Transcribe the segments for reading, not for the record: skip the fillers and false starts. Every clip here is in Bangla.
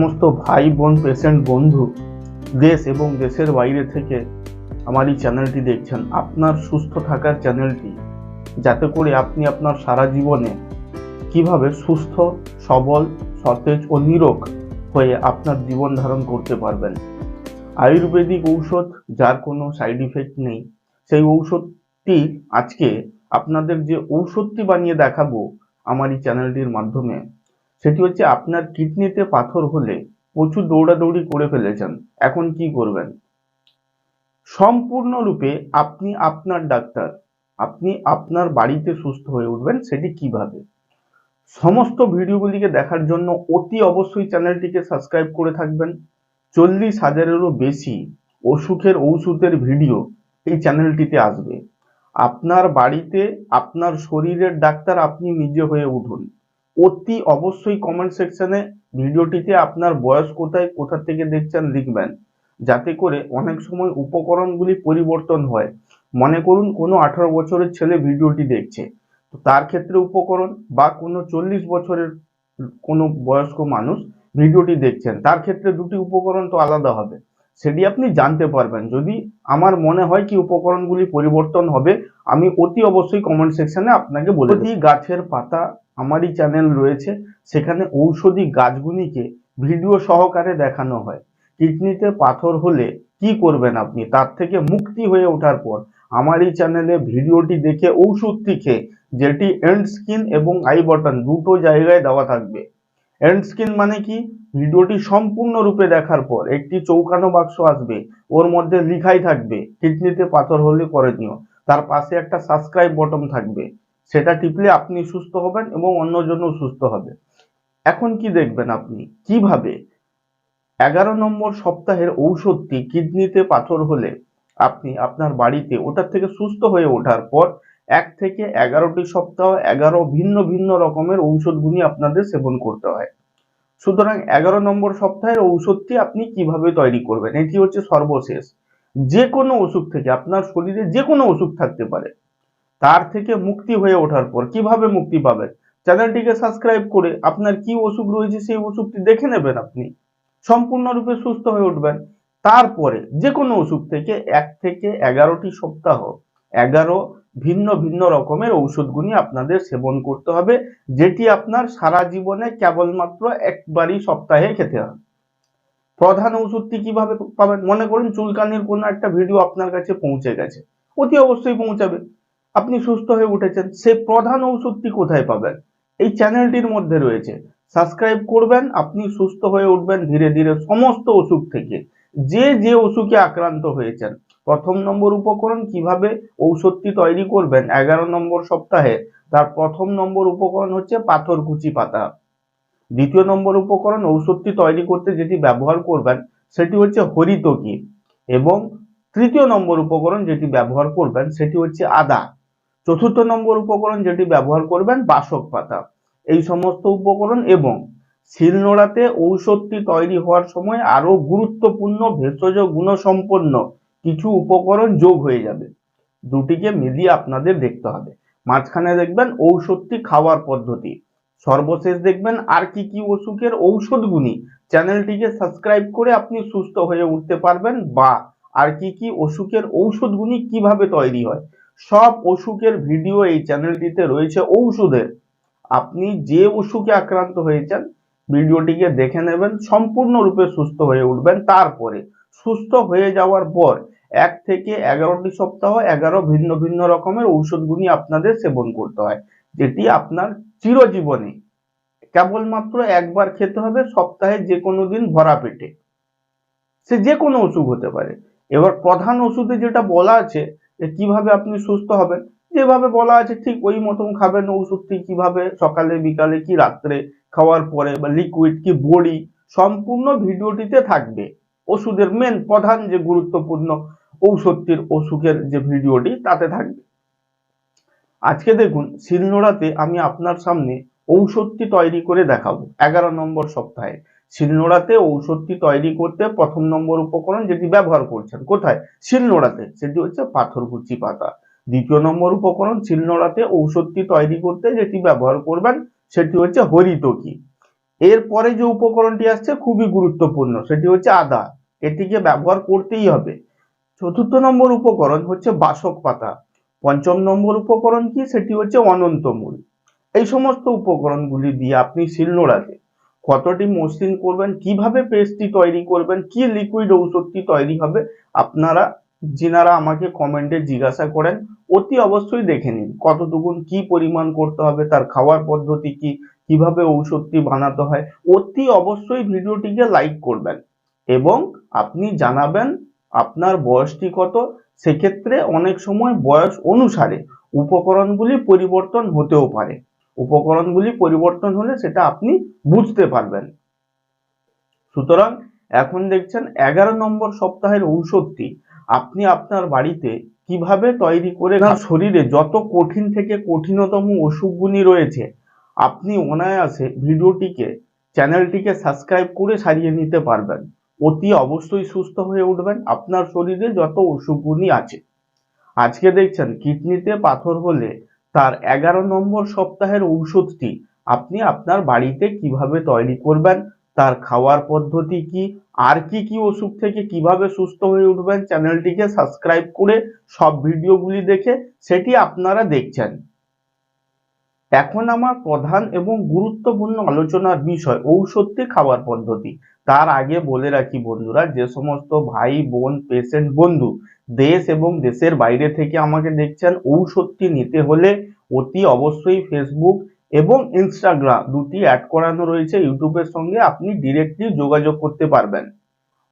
সমস্ত ভাই বোন পেশেন্ট বন্ধু দেশ এবং দেশের বাইরে থেকে আমার এই চ্যানেলটি দেখছেন, আপনার সুস্থ থাকার চ্যানেলটি, যাতে করে আপনি আপনার সারা জীবনে কিভাবে সুস্থ, সবল, সতেজ ও নিরোগ হয়ে আপনার জীবন ধারণ করতে পারবেন। আয়ুর্বেদিক ঔষধ যার কোনো সাইড ইফেক্ট নেই, সেই ঔষধটি আজকে আপনাদের যে ঔষধটি বানিয়ে দেখাবো আমার এই চ্যানেলটির মাধ্যমে, সেটি হচ্ছে আপনার কিডনিতে পাথর হলে প্রচুর দৌড়াদৌড়ি করে ফেলেছেন, এখন কি করবেন। সম্পূর্ণরূপে আপনি আপনার ডাক্তার, আপনি আপনার বাড়িতে সুস্থ হয়ে উঠবেন, সেটি কিভাবে। সমস্ত ভিডিওগুলিকে দেখার জন্য অতি অবশ্যই চ্যানেলটিকে সাবস্ক্রাইব করে থাকবেন। 40,000-এরও বেশি অসুখের ঔষধের ভিডিও এই চ্যানেলটিতে আসবে। আপনার বাড়িতে আপনার শরীরের ডাক্তার আপনি নিজে হয়ে উঠুন। অতি অবশ্যই কমেন্ট সেকশনে ভিডিওটিতে আপনার বয়স কোথায়, কোথা থেকে দেখছেন লিখবেন, যাতে করে অনেক সময় উপকরণগুলি পরিবর্তন হয়। মনে করুন কোনো 18 বছরের ছেলে ভিডিওটি দেখছে, তো তার ক্ষেত্রে উপকরণ, বা কোনো 40 বছরের কোনো বয়স্ক মানুষ ভিডিওটি দেখছেন, তার ক্ষেত্রে দুটি উপকরণ তো আলাদা হবে। সেটি আপনি জানতে পারবেন যদি আমার মনে হয় কি উপকরণগুলি পরিবর্তন হবে, আমি অতি অবশ্যই কমেন্ট সেকশনে আপনাকে বলে দিই। গাছের পাতা আমারই চ্যানেল রয়েছে, সেখানে ঔষধি গাছগুলিকে ভিডিও সহকারে দেখানো হয়। কিডনিতে পাথর হলে কি করবেন আপনি, তার থেকে মুক্তি হয়ে ওঠার পর আমার এই চ্যানেলে ভিডিওটি দেখে ঔষধটি খেয়ে, যেটি এন্ড স্কিন এবং আই বটন দুটো জায়গায় দেওয়া থাকবে। এন্ড স্ক্রিন মানে কি, ভিডিওটি সম্পূর্ণরূপে দেখার পর একটি চৌকানো বাক্স আসবে, ওর মধ্যে লিখাই থাকবে কিডনিতে পাথর হলে করণীয়, তার পাশে একটা সাবস্ক্রাইব বটন থাকবে, সেটা টিপলে আপনি সুস্থ হবেন এবং অন্যজনও সুস্থ হবে। এখন কি দেখবেন আপনি কিভাবে 11 নম্বর সপ্তাহের ঔষধটি কিডনিতে পাথর হলে আপনি আপনার বাড়িতে ওটার থেকে সুস্থ হয়ে ওঠার পর 1 থেকে 11টি সপ্তাহ 11 ভিন্ন ভিন্ন রকমের ঔষধগুলি আপনাদের সেবন করতে হয়। সুতরাং 11 নম্বর সপ্তাহের ঔষধটি আপনি কিভাবে তৈরি করবেন, এটি হচ্ছে সর্বশেষ। যে কোনো অসুখ থেকে, আপনার শরীরে যে কোনো অসুখ থাকতে পারে, তার থেকে মুক্তি হয়ে ওঠার পর কিভাবে মুক্তি পাবেন, চ্যানেলটিকে সাবস্ক্রাইব করে আপনার কি অসুখ রয়েছে সেই অসুখটি দেখে নেবেন, আপনি সম্পূর্ণরূপে সুস্থ হয়ে উঠবেন। তারপরে যে কোনো অসুখ থেকে 1 থেকে 11টি সপ্তাহ 11 ভিন্ন ভিন্ন রকমের ঔষধগুলি আপনাদের সেবন করতে হবে, যেটি আপনার সারা জীবনে কেবলমাত্র একবারই সপ্তাহে খেতে হবে। প্রধান ওষুধটি কিভাবে পাবেন, মনে করুন চুলকানির কোনো একটা ভিডিও আপনার কাছে পৌঁছে গেছে, অতি অবশ্যই পৌঁছাবে, আপনি সুস্থ হয়ে উঠেছেন, সেই প্রধান ওষুধটি কোথায় পাবেন, এই চ্যানেলটির মধ্যে রয়েছে। সাবস্ক্রাইব করবেন, আপনি সুস্থ হয়ে উঠবেন ধীরে ধীরে সমস্ত অসুখ থেকে। যে যে অসুখে আক্রান্ত হয়েছেন, প্রথম নম্বর উপকরণ কিভাবে ঔষধটি তৈরি করবেন 11 নম্বর সপ্তাহে, তার প্রথম নম্বর উপকরণ হচ্ছে পাথরকুচি পাতা। দ্বিতীয় নম্বর উপকরণ ঔষধটি তৈরি করতে যেটি ব্যবহার করবেন সেটি হচ্ছে হরিতকি, এবং তৃতীয় নম্বর উপকরণ যেটি ব্যবহার করবেন সেটি হচ্ছে আদা। চতুর্থ নম্বর উপকরণ যেটি ব্যবহার করবেন বাসক পাতা। এই সমস্ত উপকরণ এবং শিলনোড়াতে ঔষধটি তৈরি হওয়ার সময় আরো গুরুত্বপূর্ণ ভেষজ গুণসম্পন্ন কিছু উপকরণ যোগ হয়ে যাবে, দুটিকে মিলিয়ে আপনাদের দেখতে হবে। মাঝখানে দেখবেন ঔষধটি খাওয়ার পদ্ধতি, সর্বশেষ দেখবেন আর কি কি অসুখের ঔষধগুলি চ্যানেলটিকে সাবস্ক্রাইব করে আপনি সুস্থ হয়ে উঠতে পারবেন, বা আর কি কি অসুখের ঔষধগুলি কিভাবে তৈরি হয়, সব অসুখের ভিডিও এই চ্যানেলটিতে রয়েছে। ঔষধের, আপনি যে অসুখে আক্রান্ত হয়েছেন ভিডিওটিকে দেখে নেবেন, সম্পূর্ণরূপে সুস্থ হয়ে উঠবেন। তারপরে সুস্থ হয়ে যাওয়ার পর 1 থেকে 11টি সপ্তাহ 11 ভিন্ন ভিন্ন রকমের ঔষধগুলি আপনাদের সেবন করতে হয়, যেটি আপনার চিরজীবনে কেবলমাত্র একবার খেতে হবে, সপ্তাহে যে কোনো দিন ভরা পেটে, সে যে কোনো অসুখ হতে পারে। এবার প্রধান ওষুধে যেটা বলা আছে যে কিভাবে আপনি সুস্থ হবেন, যেভাবে বলা আছে ঠিক ওই মতন খাবেন ওষুধটি, কিভাবে সকালে বিকালে কি রাত্রে খাওয়ার পরে, বা লিকুইড কি বড়ি, সম্পূর্ণ ভিডিওটিতে থাকবে। ওষুধের মেন প্রধান যে গুরুত্বপূর্ণ ঔষধটির অসুখের যে ভিডিওটি তাতে থাকবে। আজকে দেখুন শিলনোড়াতে আমি আপনার সামনে ঔষধটি তৈরি করে দেখাবো 11 নম্বর সপ্তাহে। শিলনোড়াতে ঔষধটি তৈরি করতে প্রথম নম্বর উপকরণ যেটি ব্যবহার করছেন কোথায়, শিলনোড়াতে, সেটি হচ্ছে পাথরকুচি পাতা। দ্বিতীয় নম্বর উপকরণ শিলনোড়াতে ঔষধটি তৈরি করতে যেটি ব্যবহার করবেন সেটি হচ্ছে হরিতকি। এরপরে যে উপকরণটি আসছে খুবই গুরুত্বপূর্ণ, সেটি হচ্ছে আদা। এটিকে ব্যবহার করতেই হবে। চতুর্থ নম্বর উপকরণ হচ্ছে বাসক পাতা। পঞ্চম নম্বর উপকরণ কি, সেটি হচ্ছে অনন্তমূল। এই সমস্ত উপকরণগুলি দিয়ে আপনি শিলনোড়াতে কতটি মসৃণ করবেন, কিভাবে পেস্টটি তৈরি করবেন, কি লিকুইড ঔষধটি তৈরি হবে, আপনারা যিনারা আমাকে কমেন্টে জিজ্ঞাসা করেন অতি অবশ্যই দেখে নিন কতটুকুন কি পরিমাণ করতে হবে, তার খাওয়ার পদ্ধতি কি, কিভাবে ঔষধটি বানাতে হয়। অতি অবশ্যই ভিডিওটিকে লাইক করবেন এবং আপনি জানাবেন আপনার বয়সটি কত। সেক্ষেত্রে অনেক সময় বয়স অনুসারে উপকরণগুলি পরিবর্তন হতেও পারে। উপকরণগুলি পরিবর্তন হলে সেটা আপনি বুঝতে পারবেন। সুতরাং এখন দেখছেন 11 নম্বর সপ্তাহের ঔষধটি আপনি আপনার বাড়িতে কিভাবে তৈরি করে শরীরে যত কঠিন থেকে কঠিনতম অসুখগুলি রয়েছে আপনি অনায়াসে ভিডিওটিকে চ্যানেলটিকে সাবস্ক্রাইব করে সারিয়ে নিতে পারবেন। অতি অবশ্যই সুস্থ হয়ে উঠবেন। আপনার শরীরে যত অসুখগুলি আছে, আজকে দেখছেন কিডনিতে পাথর হলে তার 11 নম্বর সপ্তাহের ঔষধটি আপনি আপনার বাড়িতে কিভাবে তৈরি করবেন, তার খাওয়ার পদ্ধতি কি, আর কি কি অসুখ থেকে কিভাবে সুস্থ হয়ে উঠবেন, চ্যানেলটিকে সাবস্ক্রাইব করে সব ভিডিওগুলি দেখে সেটি আপনারা দেখছেন। এখন আমার প্রধান এবং গুরুত্বপূর্ণ আলোচনার বিষয় ঔষধটি খাওয়ার পদ্ধতি। তার আগে বলে রাখি বন্ধুরা, যে সমস্ত ভাই বোন পেশেন্ট বন্ধু দেশ এবং দেশের বাইরে থেকে আমাকে দেখছেন, ঔষধটি নিতে হলে অতি অবশ্যই ফেসবুক এবং ইনস্টাগ্রাম দুটি অ্যাড করানো রয়েছে ইউটিউবের সঙ্গে, আপনি ডিরেক্টলি যোগাযোগ করতে পারবেন।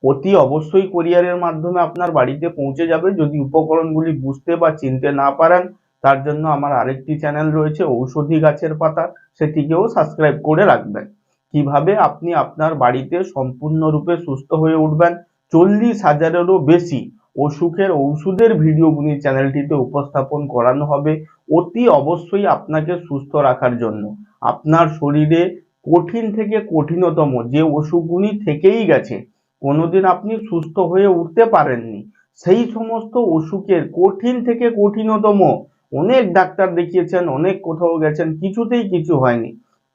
অতি অবশ্যই কুরিয়ারের মাধ্যমে আপনার বাড়িতে পৌঁছে যাবে। যদি উপকরণগুলি বুঝতে বা চিনতে না পারেন, তার জন্য আমার আরেকটি চ্যানেল রয়েছে ঔষধি গাছের পাতা, সেটিকেও সাবস্ক্রাইব করে রাখবেন। কিভাবে আপনি আপনার বাড়িতে সম্পূর্ণরূপে সুস্থ হয়ে উঠবেন, 40,000-এরও বেশি অসুখের ঔষধের ভিডিওগুলি চ্যানেলটিতে উপস্থাপন করানো হবে অতি অবশ্যই আপনাকে সুস্থ রাখার জন্য। আপনার শরীরে কঠিন থেকে কঠিনতম যে অসুখগুলি থেকেই গেছে, কোনোদিন আপনি সুস্থ হয়ে উঠতে পারেননি, সেই সমস্ত অসুখের কঠিন থেকে কঠিনতম অনেক ডাক্তার দেখিয়েছেন, অনেক কোথাও গেছেন, কিছুতেই কিছু হয়নি,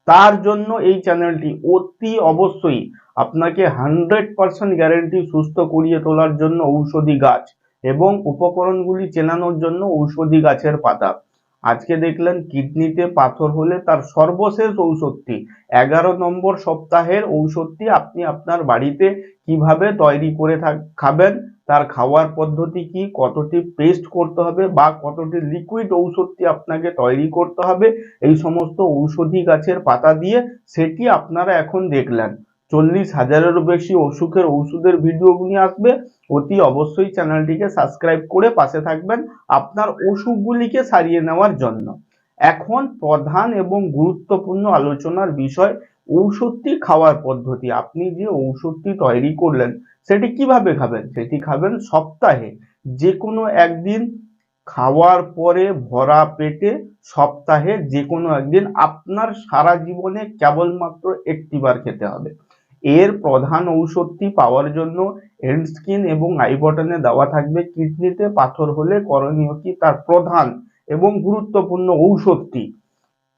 তার জন্য এই চ্যানেলটি অতি অবশ্যই আপনাকে 100% গ্যারেন্টি সুস্থ করিয়ে তোলার জন্য ঔষধি গাছ এবং উপকরণগুলি চেনানোর জন্য ঔষধি গাছের পাতা। আজকে দেখলেন কিডনিতে পাথর হলে তার সর্বশেষ ঔষধটি 11 নম্বর সপ্তাহের ঔষধটি আপনি আপনার বাড়িতে কিভাবে তৈরি করে খাবেন, তার খাওয়ার পদ্ধতি কি, কতটি পেস্ট করতে হবে বা কতটি লিকুইড ঔষধটি আপনাকে তৈরি করতে হবে, এই সমস্ত ঔষধি গাছের পাতা দিয়ে সেটি আপনারা এখন দেখলেন। 40,000-এরও বেশি অসুখের ঔষধের ভিডিওগুলি আসবে। অতি অবশ্যই চ্যানেলটিকে সাবস্ক্রাইব করে পাশে থাকবেন আপনার অসুখগুলিকে সারিয়ে নেওয়ার জন্য। এখন প্রধান এবং গুরুত্বপূর্ণ আলোচনার বিষয় ঔষধটি খাওয়ার পদ্ধতি। আপনি যে ঔষধটি তৈরি করলেন সেটি কিভাবে খাবেন, সেটি খাবেন সপ্তাহে যে কোনো একদিন, খাওয়ার পরে ভরা পেটে সপ্তাহে যে কোনো একদিন, আপনার সারা জীবনে কেবলমাত্র একটিবার খেতে হবে। এর প্রধান ঔষধটি পাওয়ার জন্য এন্ড স্কিন এবং আই বটনে দেওয়া থাকবে। কিডনিতে পাথর হলে করণীয় কি, তার প্রধান এবং গুরুত্বপূর্ণ ঔষধটি।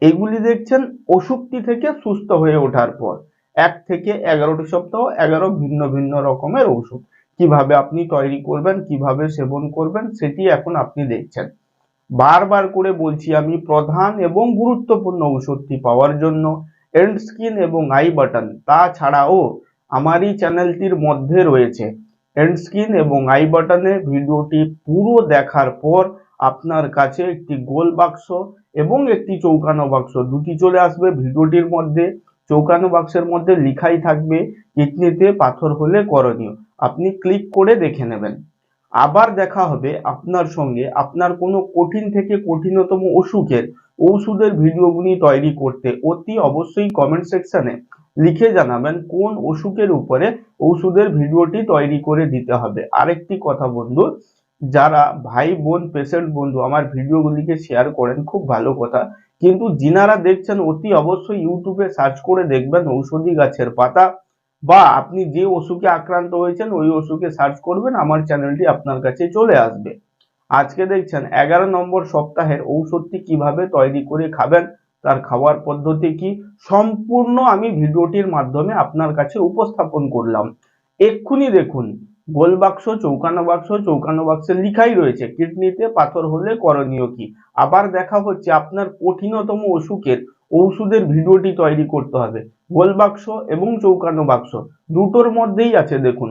এগুলি দেখছেন অসুখটি থেকে সুস্থ হয়ে ওঠার পর 1 থেকে 11টি সপ্তাহ 11 ভিন্ন ভিন্ন রকমের ঔষধ কিভাবে আপনি তৈরি করবেন, কিভাবে সেবন করবেন, সেটি এখন আপনি দেখছেন। বারবার করে বলছি আমি, প্রধান এবং গুরুত্বপূর্ণ ঔষধটি পাওয়ার জন্য এন্ড স্কিন এবং আই বাটন, তাছাড়াও আমার এই চ্যানেলটির মধ্যে রয়েছে এন্ড স্কিন এবং আই বাটনে ভিডিওটি পুরো দেখার পর আপনার কাছে একটি গোল বাক্স এবং একটি চৌকানো বাক্স দুটি চলে আসবে ভিডিওটির মধ্যে। চৌকানো বাক্সের মধ্যে লিখাই থাকবে কিডনিতে পাথর হলে করণীয়, আপনি ক্লিক করে দেখে নেবেন। আবার দেখা হবে আপনার সঙ্গে আপনার কোনো কঠিন থেকে কঠিনতম অসুখের ওষুধের ভিডিওগুলি তৈরি করতে। অতি অবশ্যই কমেন্ট সেকশনে লিখে জানাবেন কোন অসুখের উপরে ওষুধের ভিডিওটি তৈরি করে দিতে হবে। আরেকটি কথা বন্ধু, যারা ভাই বোন পেশেন্ট বন্ধু আমার ভিডিওগুলিকে শেয়ার করেন খুব ভালো কথা, কিন্তু যিনারা দেখছেন অতি অবশ্যই ইউটিউবে সার্চ করে দেখবেন ঔষধি গাছের পাতা, বা আপনি যে অসুখে আক্রান্ত হয়েছেন ওই অসুখে সার্চ করবেন, আমার চ্যানেলটি আপনার কাছে চলে আসবে। আজকে দেখছেন 11 নম্বর সপ্তাহের ঔষধটি কিভাবে তৈরি করে খাবেন তার খাওয়ার পদ্ধতি কি, সম্পূর্ণ আমি ভিডিওটির মাধ্যমে আপনার কাছে উপস্থাপন করলাম। এক্ষুনি দেখুন, গোল বাক্স, চৌকানো বাক্সে লিখাই রয়েছে কিডনিতে পাথর হলে করণীয় কি। আবার দেখা হচ্ছে আপনার কঠিনতম অসুখের ওষুধের ভিডিওটি তৈরি করতে হবে। গোল বাক্স এবং চৌকানো বাক্স দুটোর মধ্যেই আছে দেখুন,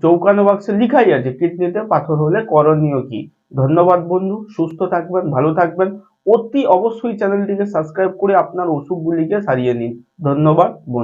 চৌকানো বাক্সে লিখাই আছে কিডনিতে পাথর হলে করণীয় কি। ধন্যবাদ বন্ধু, সুস্থ থাকবেন, ভালো থাকবেন। অতি অবশ্যই চ্যানেলটিকে সাবস্ক্রাইব করে আপনার অসুখগুলিকে সারিয়ে নিন। ধন্যবাদ বন্ধু।